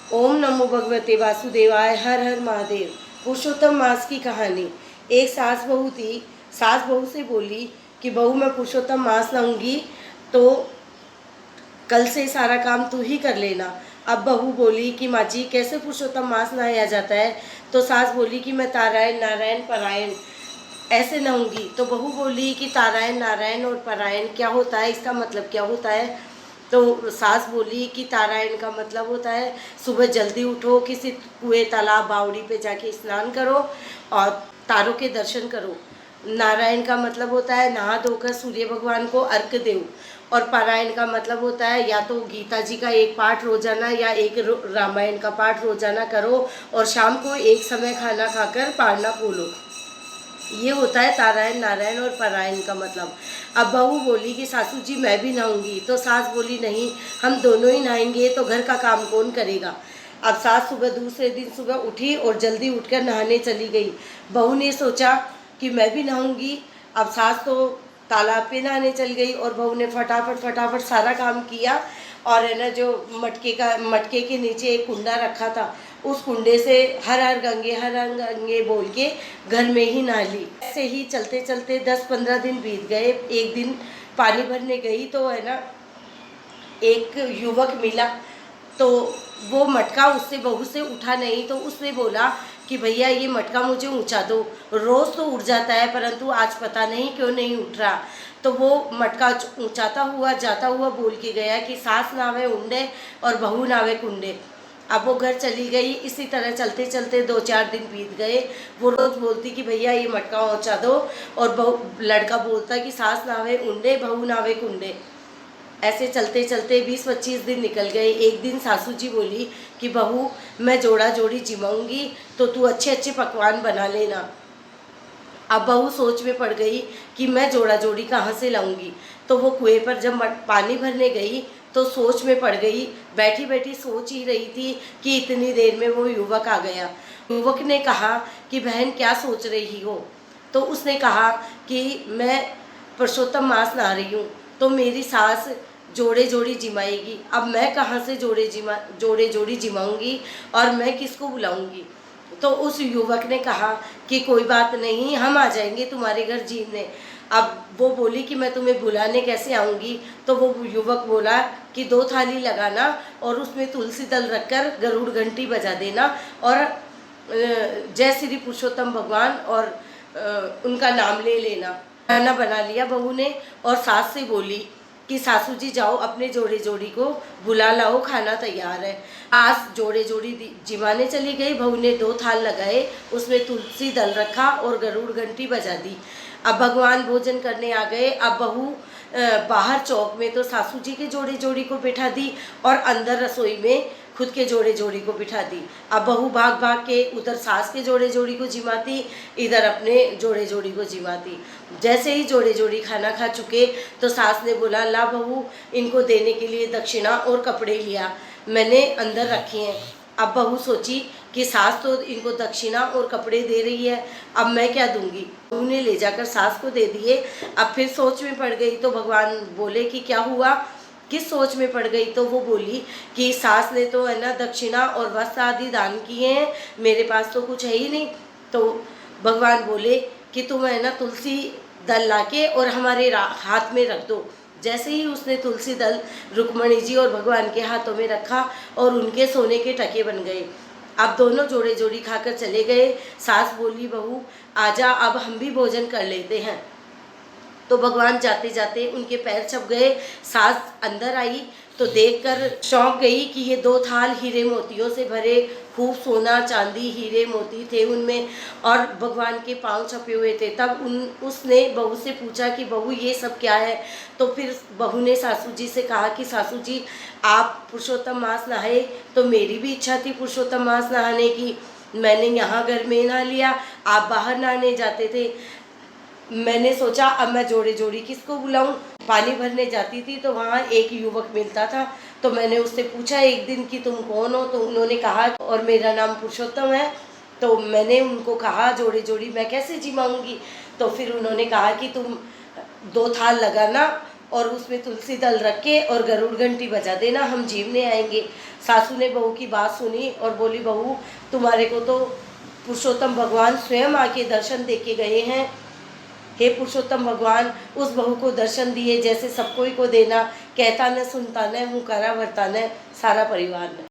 ओम नमो भगवते वासुदेवाय। हर हर महादेव। पुरुषोत्तम मास की कहानी। एक सास बहू थी। सास बहू से बोली कि बहू मैं पुरुषोत्तम मास लाऊंगी तो कल से सारा काम तू ही कर लेना। अब बहू बोली कि माँ जी कैसे पुरुषोत्तम मास नहाया जाता है। तो सास बोली कि मैं तारायण नारायण परायण ऐसे नहाऊंगी। तो बहू बोली कि तारायण नारायण और परायण क्या होता है, इसका मतलब क्या होता है। तो सास बोली कि तारायण का मतलब होता है सुबह जल्दी उठो, किसी कुएं तालाब बावड़ी पे जाके स्नान करो और तारों के दर्शन करो। नारायण का मतलब होता है नहा धोकर सूर्य भगवान को अर्घ्य दो। और पारायण का मतलब होता है या तो गीता जी का एक पाठ रोजाना या एक रामायण का पाठ रोजाना करो और शाम को एक समय खाना खाकर पारना खोलो। ये होता है तारायण नारायण और परायण का मतलब। अब बहू बोली कि सासू जी मैं भी नहाऊंगी। तो सास बोली नहीं, हम दोनों ही नहाएंगे तो घर का काम कौन करेगा। अब सास दूसरे दिन सुबह उठी और जल्दी उठकर नहाने चली गई। बहू ने सोचा कि मैं भी नहाऊंगी। अब सास तो तालाब पे नहाने चल गई और बहू ने फटाफट फटाफट सारा काम किया। और है ना, जो मटके के नीचे एक कुंडा रखा था, उस कुंडे से हर हर गंगे बोल के घर में ही नहा ली। ऐसे ही चलते चलते 10-15 दिन बीत गए। एक दिन पानी भरने गई तो है ना, एक युवक मिला। तो वो मटका उससे बहू से उठा नहीं। तो उसने बोला कि भैया ये मटका मुझे ऊंचा दो। रोज़ तो उठ जाता है परंतु आज पता नहीं क्यों नहीं उठ रहा। तो वो मटका ऊंचाता हुआ जाता हुआ बोल के गया कि सास नावे उंडे और बहू नावे कुंडे। अब वो घर चली गई। इसी तरह चलते चलते 2-4 दिन बीत गए। वो रोज़ बोलती कि भैया ये मटका ऊंचा दो और बहू लड़का बोलता कि सास नावे उंडे बहू नावे कुंडे। ऐसे चलते चलते 20-25 दिन निकल गए। एक दिन सासू जी बोली कि बहू मैं जोड़ा जोड़ी जिमाऊंगी तो तू अच्छे अच्छे पकवान बना लेना। अब बहू सोच में पड़ गई कि मैं जोड़ा जोड़ी कहाँ से लाऊंगी। तो वो कुएं पर जब पानी भरने गई तो सोच में पड़ गई। बैठी बैठी सोच ही रही थी कि इतनी देर में वो युवक आ गया। युवक ने कहा कि बहन क्या सोच रही हो। तो उसने कहा कि मैं पुरुषोत्तम मास नहा रही हूँ तो मेरी सास जोड़े जोड़ी जिमाएगी। अब मैं कहाँ से जोड़े जोड़ी जिमाऊंगी और मैं किसको बुलाऊंगी। तो उस युवक ने कहा कि कोई बात नहीं, हम आ जाएंगे तुम्हारे घर जीने। अब वो बोली कि मैं तुम्हें बुलाने कैसे आऊँगी। तो वो युवक बोला कि 2 थाली लगाना और उसमें तुलसी दल रखकर गरुड़ घंटी बजा देना और जय श्री पुरुषोत्तम भगवान और उनका नाम ले लेना। खाना बना लिया बहू ने और सास से बोली कि सासू जी जाओ अपने जोड़े जोड़ी को बुला लाओ, खाना तैयार है। आज जोड़े जोड़ी जिमाने चली गई। बहू ने 2 थाल लगाए, उसमें तुलसी दल रखा और गरुड़ घंटी बजा दी। अब भगवान भोजन करने आ गए। अब बहू बाहर चौक में तो सासू जी के जोड़े जोड़ी को बिठा दी और अंदर रसोई में खुद के जोड़े जोड़ी को बिठा दी। अब बहू भाग भाग के उधर सास के जोड़े जोड़ी को जिमाती, इधर अपने जोड़े जोड़ी को जिमाती। जैसे ही जोड़े जोड़ी खाना खा चुके तो सास ने बोला ला बहू इनको देने के लिए दक्षिणा और कपड़े लिया, मैंने अंदर रखे हैं। अब बहू सोची कि सास तो इनको दक्षिणा और कपड़े दे रही है, अब मैं क्या दूंगी। बहू ने ले जाकर सास को दे दिए। अब फिर सोच में पड़ गई तो भगवान बोले कि क्या हुआ, किस सोच में पड़ गई। तो वो बोली कि सास ने तो है ना दक्षिणा और वस्त्र आदि दान किए हैं, मेरे पास तो कुछ है ही नहीं। तो भगवान बोले कि तुम है ना तुलसी दल लाके और हमारे हाथ में रख दो। जैसे ही उसने तुलसी दल रुक्मणी जी और भगवान के हाथों में रखा और उनके सोने के टके बन गए। अब दोनों जोड़े जोड़ी खाकर चले गए। सास बोली बहू आजा अब हम भी भोजन कर लेते हैं। तो भगवान जाते जाते उनके पैर छप गए। सास अंदर आई तो देखकर चौंक गई कि ये 2 थाल हीरे मोतियों से भरे, खूब सोना चांदी हीरे मोती थे उनमें और भगवान के पांव छपे हुए थे। तब उसने बहू से पूछा कि बहू ये सब क्या है। तो फिर बहू ने सासू जी से कहा कि सासू जी आप पुरुषोत्तम मास नहाए तो मेरी भी इच्छा थी पुरुषोत्तम मास नहाने की। मैंने यहाँ घर में नहा लिया, आप बाहर नहाने जाते थे। मैंने सोचा अब मैं जोड़े जोड़ी किसको बुलाऊं। पानी भरने जाती थी तो वहाँ एक युवक मिलता था। तो मैंने उससे पूछा एक दिन कि तुम कौन हो। तो उन्होंने कहा और मेरा नाम पुरुषोत्तम है। तो मैंने उनको कहा जोड़े जोड़ी मैं कैसे जिमाऊंगी। तो फिर उन्होंने कहा कि तुम 2 थाल लगाना और उसमें तुलसी दल रख के और गरुड़ घंटी बजा देना, हम जीवने आएंगे। सासू ने बहू की बात सुनी और बोली, बहू तुम्हारे को तो पुरुषोत्तम भगवान स्वयं आके दर्शन दे के गए हैं। हे पुरुषोत्तम भगवान, उस बहू को दर्शन दिए जैसे सबको ही को देना। कहता न सुनता न हूँ करा वर्ता न सारा परिवार न।